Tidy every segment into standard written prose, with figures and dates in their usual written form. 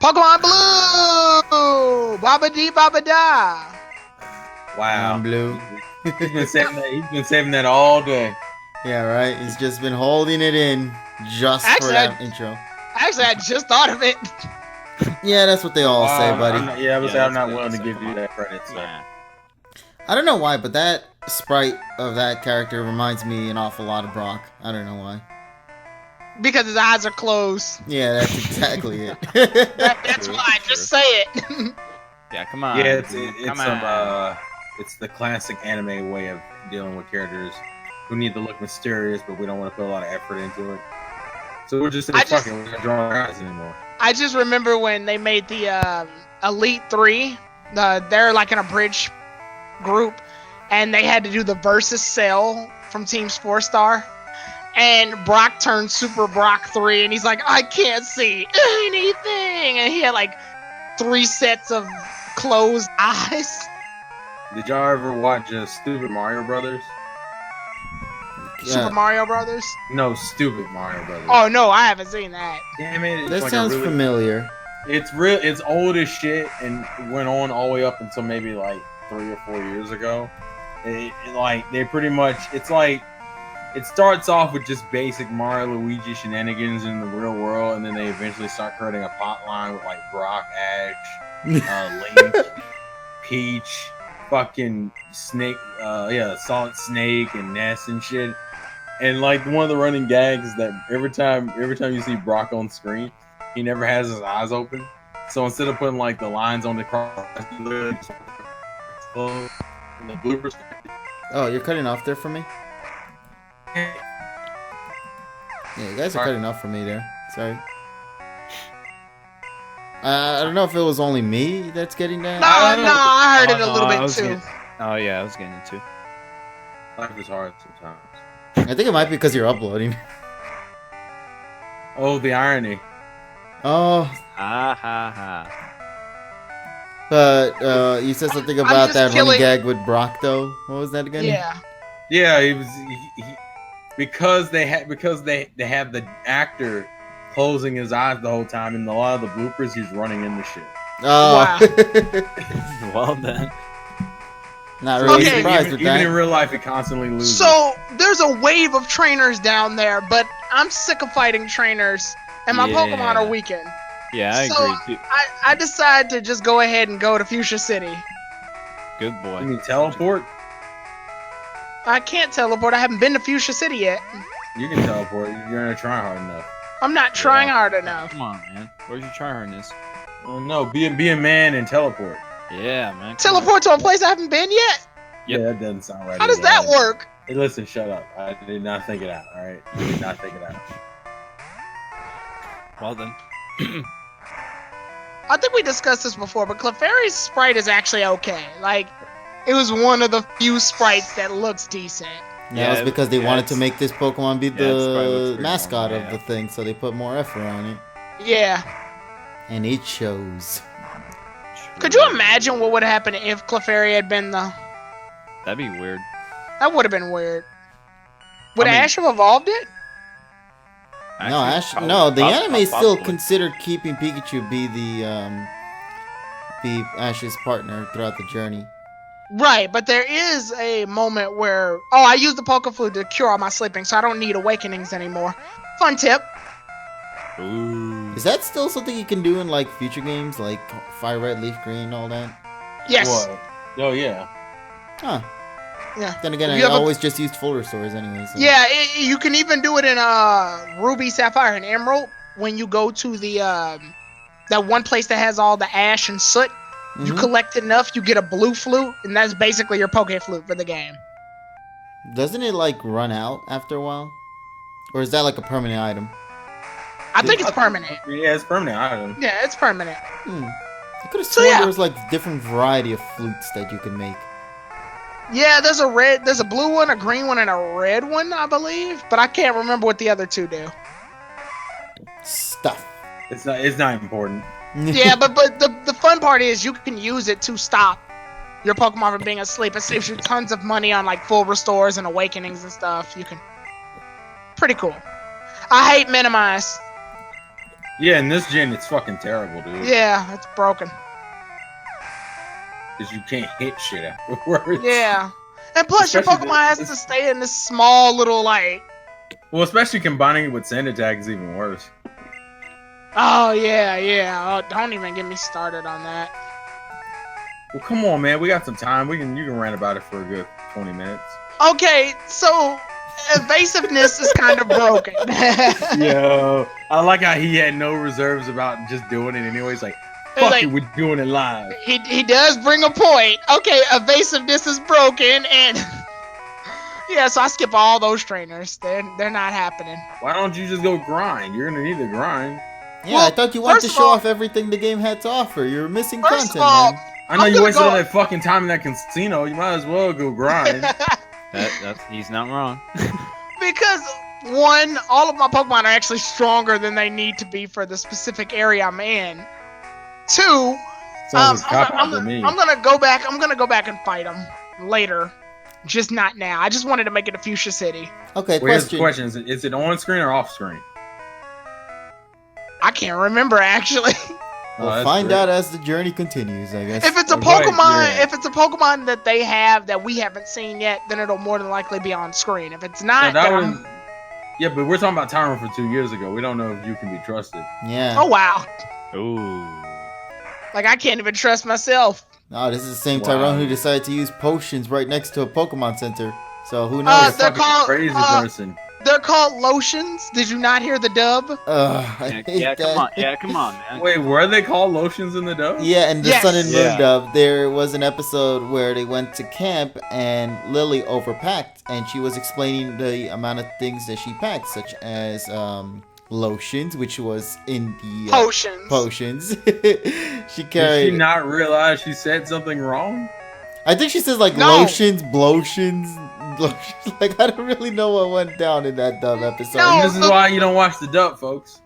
Pokemon Blue! Baba Dee Baba Da! Wow. Blue. He's been saving that all day. Yeah, right. He's just been holding it in just for that intro. Actually, I just thought of it. Yeah, that's what they all say, buddy. I'm not willing to give you that credit, so. Yeah. I don't know why, but that sprite of that character reminds me an awful lot of Brock. I don't know why. Because his eyes are closed. Yeah, that's exactly it. That's why. Just say it. Yeah, come on. Yeah, it's the classic anime way of dealing with characters who need to look mysterious, but we don't want to put a lot of effort into it. So we're just we're not drawing our eyes anymore. I just remember when they made the Elite 3. They're like in a bridge group, and they had to do the versus cell from Team 4-Star. And Brock turned Super Brock 3, and he's like, I can't see anything! And he had like 3 sets of closed eyes. Did y'all ever watch Stupid Mario Brothers? Yeah. Super Mario Brothers? No, Stupid Mario Brothers. Oh, no, I haven't seen that. Damn it. That sounds familiar. It's old as shit, and went on all the way up until maybe like 3 or 4 years ago. They pretty much, it starts off with just basic Mario Luigi shenanigans in the real world, and then they eventually start creating a plot line with like Brock, Ash, Link, Peach, fucking Snake, Solid Snake, and Ness and shit. And like one of the running gags is that every time you see Brock on screen, he never has his eyes open. So instead of putting like the lines on the cross, he literally just in the bloopers. Oh, you're cutting off there for me? Yeah, you guys are cutting off for me there. Sorry. I don't know if it was only me that's getting that. No, I heard it a little bit too. Oh yeah, I was getting it too. Life is hard sometimes. I think it might be because you're uploading. Oh, the irony. Oh. Ha ha ha. But you said something about that running gag with Brock, though. What was that again? Yeah, he was because they have the actor closing his eyes the whole time, and a lot of the bloopers he's running into shit. Oh. Wow. Well then. Not really surprised with that. Even in real life, he constantly loses. So there's a wave of trainers down there, but I'm sick of fighting trainers, and my Pokemon are weakened. Yeah, I agree. I decided to just go ahead and go to Fuchsia City. Good boy. You mean teleport? I can't teleport. I haven't been to Fuchsia City yet. You can teleport. You're not trying hard enough. I'm not trying hard enough. Come on, man. Where's your tryhardness? Oh no, be a man and teleport. Yeah, man. Teleport to a place I haven't been yet? Yep. Yeah, that doesn't sound right. How does that work? Hey, listen, shut up. I did not think it out, alright? I did not think it out. Well then. I think we discussed this before, but Clefairy's sprite is actually okay. Like, it was one of the few sprites that looks decent. Yeah, it was because they wanted to make this Pokemon be the mascot of the thing, so they put more effort on it. Yeah. And it shows. Could you imagine what would happen if Clefairy had been the... That'd be weird. That would have been weird. Would Ash have evolved it? Actually, the anime still considered keeping Pikachu be Ash's partner throughout the journey. Right, but there is a moment where... Oh, I used the Pokeflute to cure all my sleeping, so I don't need Awakenings anymore. Fun tip. Ooh. Is that still something you can do in, like, future games? Like Fire Red, Leaf Green, all that? Yes. What? Oh, yeah. Huh. Yeah. Then again, I always just used full restores anyway. So. Yeah, you can even do it in Ruby, Sapphire, and Emerald when you go to the that one place that has all the ash and soot. Mm-hmm. You collect enough, you get a blue flute, and that's basically your Pokeflute for the game. Doesn't it like run out after a while, or is that like a permanent item? I think it's permanent. Yeah, it's permanent item. Yeah, it's permanent. I could have sworn there was like different variety of flutes that you can make. Yeah, there's a blue one, a green one, and a red one, I believe. But I can't remember what the other two do. Stuff. It's not important. Yeah, but the fun part is you can use it to stop your Pokemon from being asleep. It saves you tons of money on like full restores and awakenings and stuff. You can... Pretty cool. I hate minimize. Yeah, in this gen, it's fucking terrible, dude. Yeah, it's broken. Because you can't hit shit afterwards. Yeah. And plus, your Especially Pokemon has to stay in this small little, like... Well, especially combining it with Sand Attack is even worse. Oh, yeah. Oh, don't even get me started on that. Well, come on, man. We got some time. You can rant about it for a good 20 minutes. Okay, so... evasiveness is kind of broken. Yo, I like how he had no reserves about just doing it anyway. He's like, fuck like, it, we're doing it live. He does bring a point. Okay, evasiveness is broken, and yeah, so I skip all those trainers. They're not happening. Why don't you just go grind? You're gonna need to grind. Yeah, Well, I thought you wanted to first of show all- off everything the game had to offer. You're missing First content, of all, man. I know I'm you gonna wasted go- all that fucking time in that casino. You might as well go grind. He's not wrong. Because one, all of my Pokemon are actually stronger than they need to be for the specific area I'm in. Two, Sounds like a cop out I'm to me. gonna go back. I'm gonna go back and fight them later, just not now. I just wanted to make it a Fuchsia City. Okay, Well, here's the question. question: is it on screen or off screen? I can't remember actually. Oh, We'll that's find great. out as the journey continues, I guess. If it's a Right, Pokemon, yeah. if it's a Pokemon that they have that we haven't seen yet, then it'll more than likely be on screen. If it's No, not, that then one- I'm... Yeah, but we're talking about Tyrant for 2 years ago. We don't know if you can be trusted. Yeah. Oh wow, Ooh. like I can't even trust myself. No, this is the same Wow. Tyrone who decided to use potions right next to a Pokemon Center. So who Uh, knows? they're Fucking called- crazy uh, person. They're called lotions. Did you not hear the dub? I hate Yeah, that. come on. Yeah, come on, man. Wait, were they called lotions in the dub? Yeah, and the Yes. Sun and Moon Yeah. dub, there was an episode where they went to camp and Lily overpacked, and she was explaining the amount of things that she packed, such as lotions, which was in the Potions. potions. She Did carried. she not realize she said something wrong? I think she says like No. lotions, blotions. Like I don't really know what went down in that dub episode. No. And this is look- why you don't watch the dub, folks.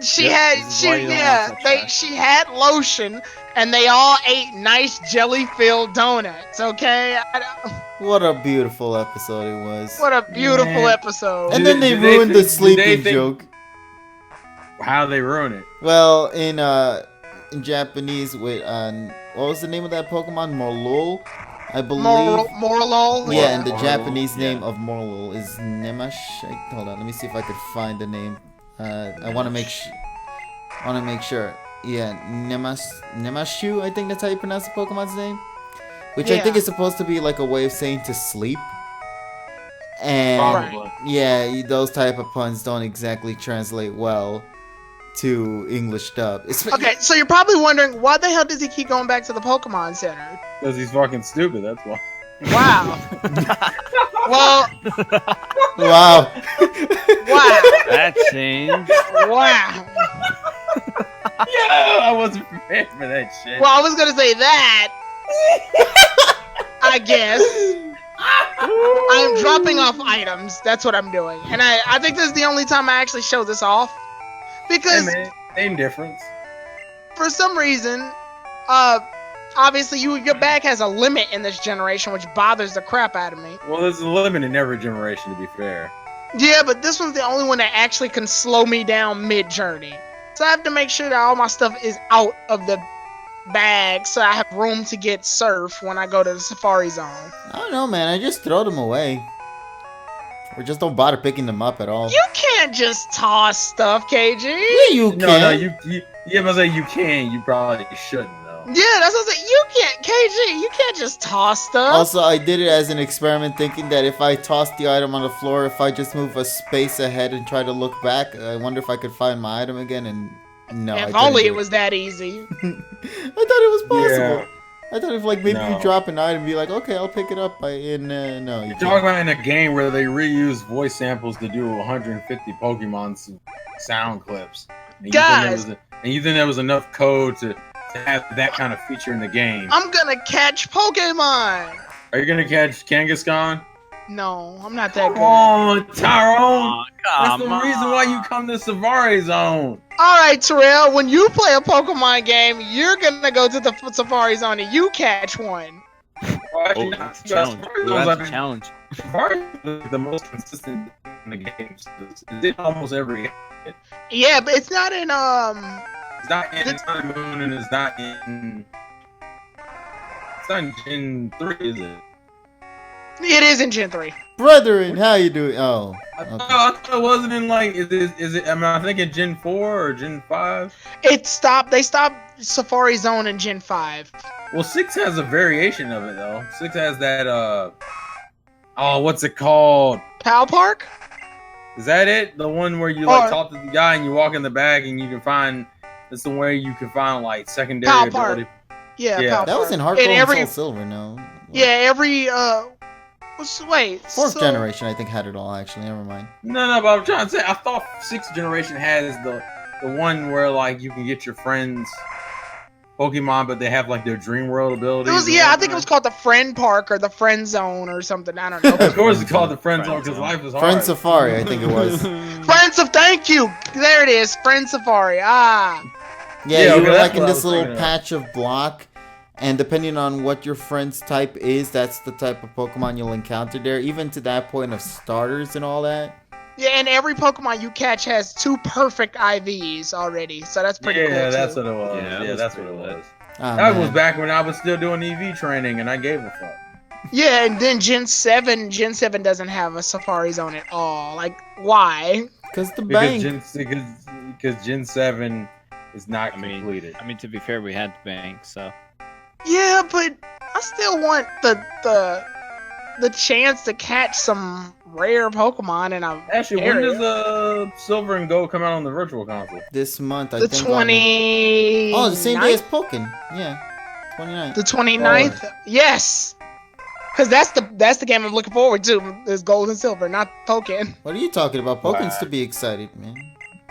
She Yep, had this is why you don't watch that trash. she had lotion and they all ate nice jelly filled donuts, okay? What a beautiful episode it was. What a beautiful Man. episode. And Do then they they- do they ruined the think- do they sleeping think- joke. How they ruin it? Well, in Japanese with what was the name of that Pokemon? Morlul, I believe. Morlul. Yeah, and the Morlul, Japanese name yeah. of Morlul is Nemash. Hold on, let me see if I could find the name. I want to make sure. Yeah, Nemashu. I think that's how you pronounce the Pokemon's name. Which I think Yeah. is supposed to be like a way of saying to sleep. And Probably. yeah, those type of puns don't exactly translate well to English dub. Okay, so you're probably wondering why the hell does he keep going back to the Pokemon Center? Because he's fucking stupid, that's why. Wow. Well, Wow. wow. That changed. Wow. Yeah, I wasn't prepared for that shit. Well, I was gonna say that. I guess. I'm dropping off items. That's what I'm doing. And I think this is the only time I actually show this off. Hey, Because man, same difference. for some reason, obviously your bag has a limit in this generation, which bothers the crap out of me. Well, there's a limit in every generation, to be fair. Yeah, but this one's the only one that actually can slow me down mid-journey. So I have to make sure that all my stuff is out of the bag so I have room to get surf when I go to the Safari Zone. I don't know, man. I just throw them away. Or just don't bother picking them up at all. You can't just toss stuff, KG. Yeah, you can. No, you must say you can. You probably shouldn't, though. Yeah, that's what I'm saying. You can't, KG. You can't just toss stuff. Also, I did it as an experiment, thinking that if I toss the item on the floor, if I just move a space ahead and try to look back, I wonder if I could find my item again. And no, I if couldn't only do it was that easy. I thought it was possible. Yeah. I thought if like maybe No. you drop an item, and be like, okay, I'll pick it up. No, you You're can't. talking about in a game where they reuse voice samples to do 150 Pokemon sound clips. And Guys. you think there was enough code to have that kind of feature in the game? I'm gonna catch Pokemon. Are you gonna catch Kangaskhan? No, I'm not that Come good. on, Tyrone! Oh, That's the come reason why you on. come to Safari Zone. Alright, Terrell, when you play a Pokemon game, you're gonna go to the Safari Zone and you catch one. actually, Oh, not that's a challenge. Safari Ooh, Zone's that's a like- challenge. Safari is the most consistent in the games. It's in almost every game. Yeah, but it's not in It's not in Sun Moon and it's not in Gen 3, is it? It is in Gen 3. Brethren, how you doing? Oh, I okay. thought it wasn't in like is it am I thinking Gen 4 or Gen 5? They stopped Safari Zone in Gen 5. Well, 6 has a variation of it though. 6 has that oh, what's it called? Pal Park? Is that it? The one where you like talk to the guy and you walk in the back and you can find it's the way you can find like secondary Pal ability. Park. Yeah, Yeah. Pal That was Park. in Heart And Gold every and Soul Silver, no? yeah, every wait. Fourth so- generation, I think, had it all, actually. Never mind. No, but I'm trying to say I thought 6th generation has the one where like you can get your friends Pokemon, but they have like their Dream World abilities. It was I think it was called the Friend Park or the Friend Zone or something. I don't know. Of course, it's called the Friend Zone because life is hard. Friend Safari, I think it was. Friends of thank you. There it is. Friend Safari. Ah. Yeah, Yeah, you okay, were that's like in what I this was little thinking of. patch of block, and depending on what your friend's type is, that's the type of Pokemon you'll encounter there, even to that point of starters and all that. Yeah, and every Pokemon you catch has 2 perfect IVs already, so that's pretty cool. Yeah, that's too. what it was. Yeah, that Yeah, was that's what pretty it lit. was. Ah, That man. was back when I was still doing EV training and I gave a fuck. Yeah, and then Gen 7 doesn't have a Safari Zone at all. Like, why? Because the Because bank. Gen 7 is not I mean, completed. to be fair, we had the bank, so. Yeah, but I still want the chance to catch some rare Pokemon in a Actually, when area. does Silver and Gold come out on the virtual console? This month, I The think. 20. Oh, the same day as Pokken. Yeah. 29th. The 29th? Yes. Because that's the game I'm looking forward to is Gold and Silver, not Pokken. What are you talking about? Pokken's Wow. to be excited, man.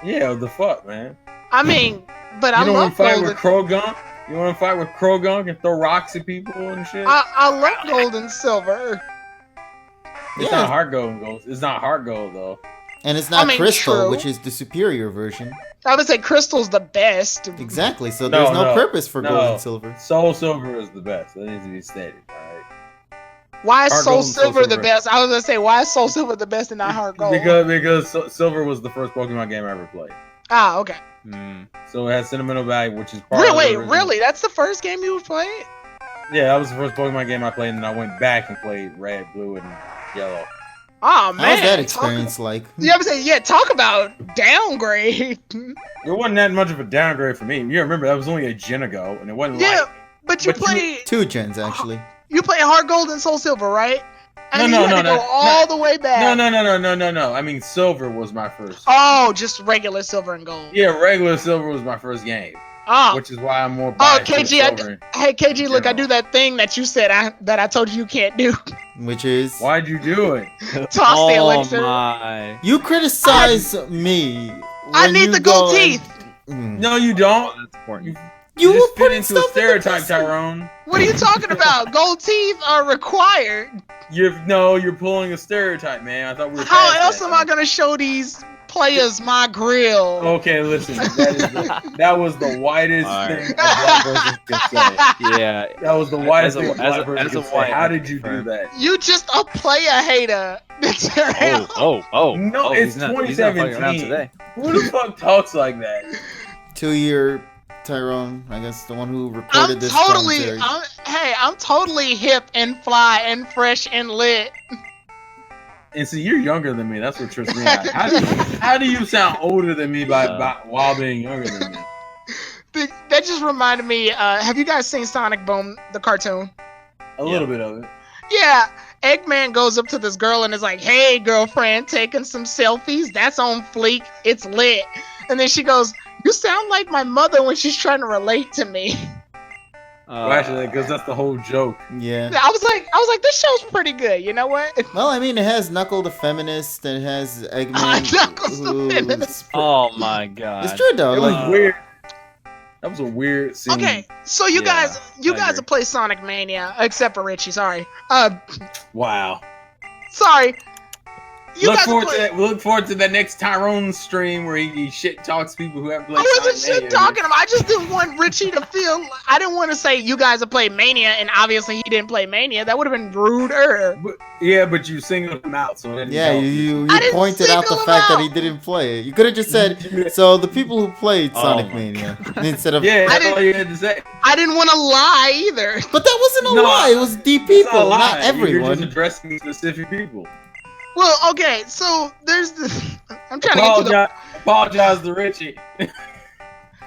Yeah, the fuck, man. I mean, but You I don't want love to fight Gold. with Krogunk? You want to fight with Krogunk and throw rocks at people and shit? I love Gold and Silver. It's Yeah. not Heart Gold and Gold. It's not Heart Gold though. And it's not Crystal, true. which is the superior version. I would say Crystal's the best. Exactly. So No, there's no no, purpose for no. Gold and Silver. Soul Silver is the best. That needs to be stated. Alright. Why is Heart Soul Gold and Soul Silver the Silver. best? I was gonna say why is Soul Silver the best and not Heart Gold? Because Silver was the first Pokemon game I ever played. Ah, okay. So it has sentimental value, which is part of Really, the original. really, that's the first game you played? Yeah, that was the first Pokemon game I played, and I went back and played Red, Blue, and Yellow. Oh man, How's that experience like? You ever say talk about downgrade? It wasn't that much of a downgrade for me. You remember that was only a gen ago, and it wasn't Yeah, like but you But you- play 2 gens, actually. you play Heart Gold and Soul Silver, right? And No, then you no, had to no, go no, all the way back. no. I mean, Silver was my first. Oh, just regular Silver and Gold. Yeah, regular Silver was my first game, Oh, which is why I'm more biased to KG, Silver. hey KG, look, I general. do that thing that you said that I told you can't do. Which is. Why'd you do it? Toss the elixir. My. You criticize me. I when need you the gold go and- teeth. Mm. No, you don't. That's important. You just were fit putting into stuff a in the stereotype, pistol. Tyrone. What are you talking about? Gold teeth are required. You're pulling a stereotype, man. I thought we were. How past else that. am I gonna show these players my grill? Okay, listen. That was the whitest Alright. thing a black person could say. Yeah. That was the whitest thing a As black a person could say. white, How I did you do confirm. that? You just a player hater. No, it's he's not fucking around 2017. today. Who the fuck talks like that? 2-year Tyrone, I guess the one who I'm recorded this totally, commentary. I'm totally hip and fly and fresh and lit. And see, you're younger than me. That's what trips me out. How do you sound older than me while being younger than me? That just reminded me. Have you guys seen Sonic Boom, the cartoon? A little bit of it. Yeah, Eggman goes up to this girl and is like, "Hey, girlfriend, taking some selfies. That's on fleek. It's lit." And then she goes, "You sound like my mother when she's trying to relate to me." Well, actually, because that's the whole joke. Yeah. I was like, this show's pretty good. You know what? Well, I mean, it has Knuckle the Feminist, and it has Eggman. Knuckles the who's- Feminist. Oh my god. It's true, though. It was Like, weird. That was a weird scene. Okay, so you Yeah, guys I have agree. played Sonic Mania, except for Richie. Sorry. Wow. Sorry. You Look guys forward play- to that. Look forward to the next Tyrone stream where he shit talks people who haven't played. I wasn't Sonic shit Mania. talking him. I just didn't want Richie to feel. I didn't want to say you guys have played Mania, and obviously he didn't play Mania. That would have been ruder. But you singled him out, so it didn't Yeah, help. you I didn't pointed out the single him fact that he out. didn't play it. You could have just said, so the people who played Oh Sonic my Mania instead of. Yeah, I that's didn't- all you had to say. I didn't want to lie either. But that wasn't a No, lie. It was the It's people, not a lie. not You're just everyone. addressing specific people. Well, okay, so there's the. I'm trying to get to the. Apologize to Richie.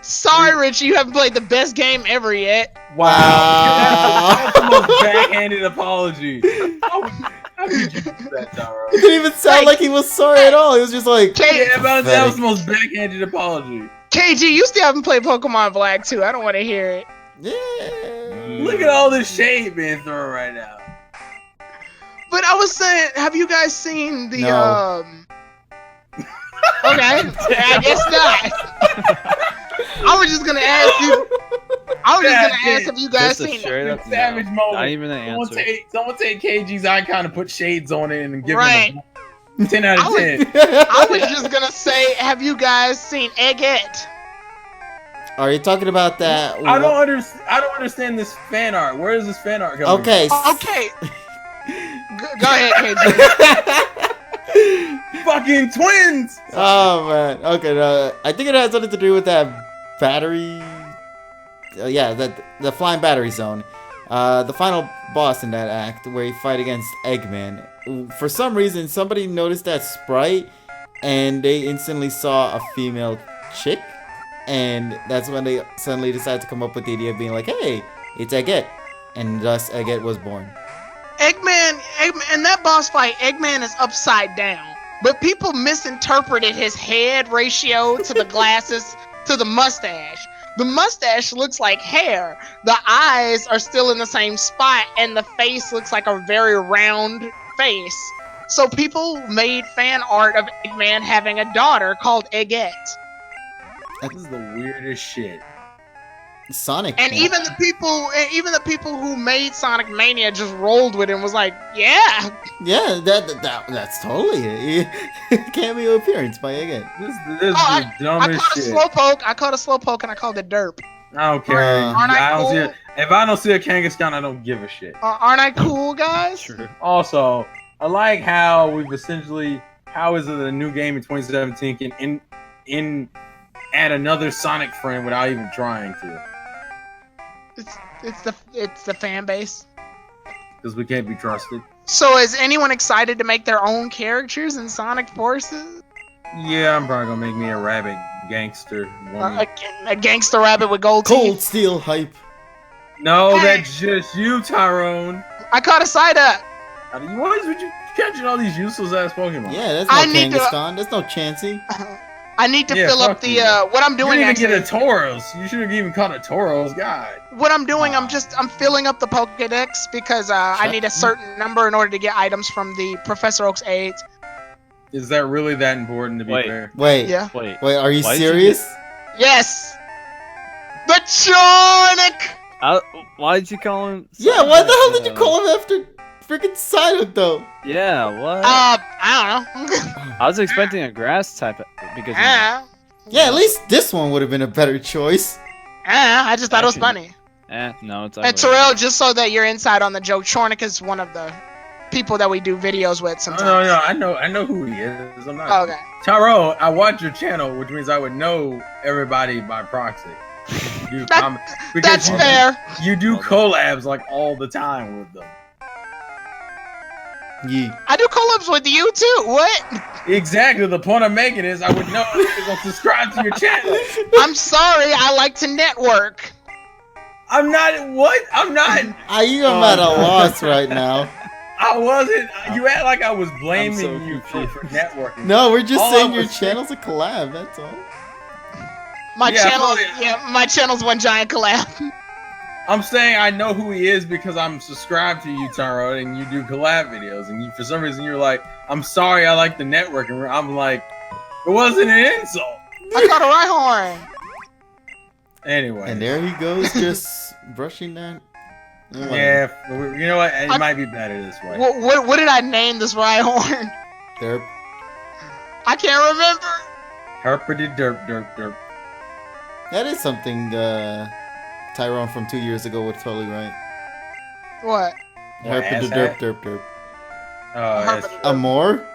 Sorry, Richie, you haven't played the best game ever yet. Wow. That's the most backhanded apology. How could you do that, Taro? It didn't even sound like he was sorry at all. He was just like, Yeah, but that was the most backhanded apology. KG, you still haven't played Pokemon Black 2. I don't want to hear it. yeah. Look at all this shade being thrown right now. But I was saying, have you guys seen the No. Okay, I guess not. I was just gonna ask you. I was just God gonna damn. ask if you guys Just a seen. straight up Savage no. moment. Not even an answer. Someone take KG's icon and put shades on it and give Right. him a 10 out I of was- 10. I was just gonna say, have you guys seen Eggette? Are you talking about that? I don't understand this fan art. Where is this fan art coming Okay. Okay. Go ahead, KG. from? Fucking twins! Oh man. Okay. I think it has something to do with that battery. Yeah, the flying battery zone. The final boss in that act where you fight against Eggman. For some reason, somebody noticed that sprite, and they instantly saw a female chick, and that's when they suddenly decided to come up with the idea of being like, "Hey, it's Eggette," and thus Eggette was born. Eggman, in that boss fight, Eggman is upside down. But people misinterpreted his head ratio to the glasses to the mustache. The mustache looks like hair. The eyes are still in the same spot, and the face looks like a very round face. So people made fan art of Eggman having a daughter called Eggette. This is the weirdest shit. Sonic. And man. even the people who made Sonic Mania just rolled with it and was like, yeah. Yeah, that's totally it. Cameo appearance by Eggette. This is I the dumbest caught a shit. slowpoke. I caught a slowpoke and I called it derp. I don't care. Aren't I I don't see cool? it. If I don't see a Kangaskhan, I don't give a shit. Aren't I cool, guys? True. Also, I like how we've essentially. How is it that a new game in 2017 can add another Sonic friend without even trying to? It's the fan base. Because we can't be trusted. So is anyone excited to make their own characters in Sonic Forces? Yeah, I'm probably gonna make me a rabbit gangster woman. A gangster rabbit with gold Cold teeth. Steel hype. No, Hey. that's just you, Tyrone. I caught a side up. Why would you catching all these useless ass Pokemon? Yeah, that's no I need to- Kangaskhan. That's no Chansey. I need to Yeah, fill up fuck the you. what I'm You doing didn't even actually. get a Tauros. You should have even caught a Tauros. God. What I'm doing, I'm filling up the Pokedex because I need a certain number in order to get items from the Professor Oak's aids. Is that really that important to be Wait. fair? Wait, Yeah. Wait. are you Why did you serious? Yes. The Chornic. Why did you call him? Yeah, why the hell did you call him after freaking Psyduck though? Yeah, what? I don't know. I was expecting a grass type because. Yeah, at least this one would have been a better choice. I just thought it was Actually, funny. No, it's. And ugly. Terrell, just so that you're inside on the joke, Chornic is one of the people that we do videos with sometimes. No, I know who he is. I'm not. Oh, okay. Tyrone, I watch your channel, which means I would know everybody by proxy. You do That's fair. You do collabs like all the time with them. Yeah. I do collabs with you too. What? Exactly. The point I'm making is I would know if I'm subscribed to your channel. I'm sorry. I like to network. I'm not. What? I'm not. I'm at a loss right now. I wasn't. You act like I was blaming so you for networking. No, we're just All saying I your was saying- channel's a collab, that's all. My Yeah, channel, well, my channel's one giant collab. I'm saying I know who he is because I'm subscribed to you, Tyrone, and you do collab videos. And you, for some reason, you're like, "I'm sorry, I like the networking." I'm like, it wasn't an insult. I caught a Rhyhorn. Anyway. And there he goes, just brushing that. Yeah, you know what? It might be better this way. What did I name this Rhyhorn? Derp. I can't remember. Herpity derp derp derp. That is something Tyrone from 2 years ago would totally write. What? What, Herp the derp derp derp. Amor?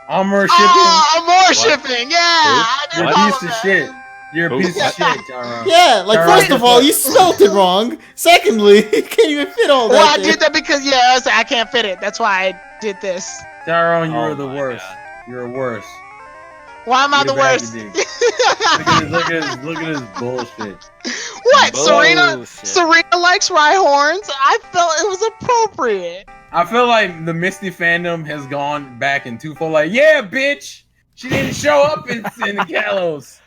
Armor shipping. Oh, more shipping. Yeah. I You're didn't a call piece him of that. shit. You're a Who? piece of shit, Tyrone. Yeah, like Tyrone, first of all, you spelt it wrong. Secondly, you can't even fit all that. Well, I there. did that because I can't fit it. That's why I did this. Tyrone, you Oh are the my worst. God. You're worse. Why am I You're the worst? Look at this bullshit. What? Serena? Bullshit. Serena likes Rhyhorns. I felt it was appropriate. I feel like the Misty fandom has gone back in twofold. Like, yeah, bitch, she didn't show up in the Kalos.